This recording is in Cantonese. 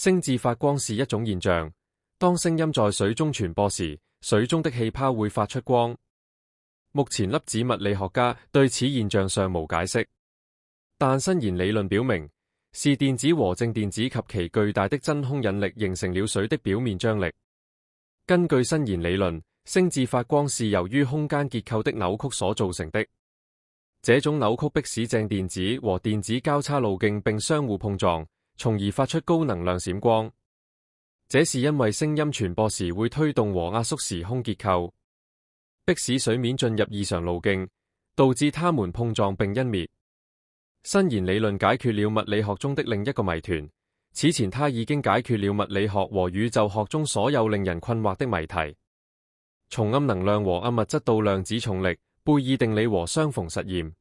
聲字發光是一種現象，當聲音在水中傳播時，水中的氣泡會發出光。目前粒子物理學家對此現象尚無解釋，但伸延理論表明，是電子和正電子及其巨大的真空引力形成了水的表面張力。根據伸延理論，聲字發光是由於空間結構的扭曲所造成的。這種扭曲迫使正電子和電子交叉路徑並相互碰撞，從而發出高能量閃光。這是因為聲音傳播時會推動和壓縮時空結構，迫使水面進入異常路徑，導致它們碰撞並湮滅。伸延理論解決了物理學中的另一個謎團，此前它已經解決了物理學和宇宙學中所有令人困惑的謎題，從暗能量和暗物質到量子重力、貝爾定理和相逢實驗。